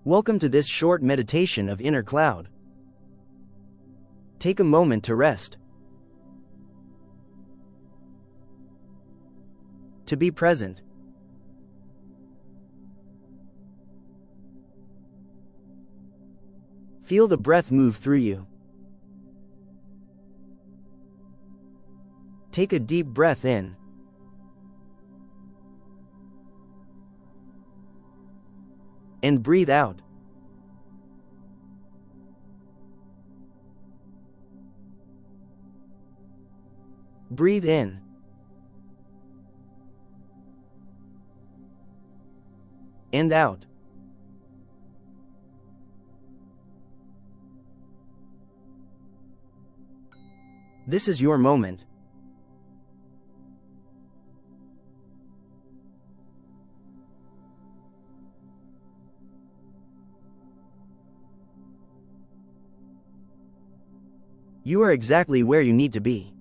Welcome to this short meditation of inner cloud. Take a moment to rest, to be present. Feel the breath move through you. Take a deep breath in. And breathe out. Breathe in. And out. This is your moment. You are exactly where you need to be.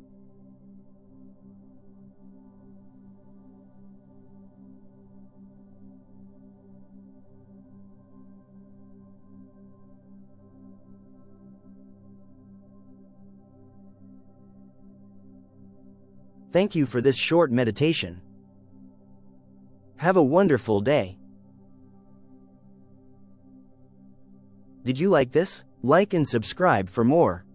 Thank you for this short meditation. Have a wonderful day. Did you like this? Like and subscribe for more.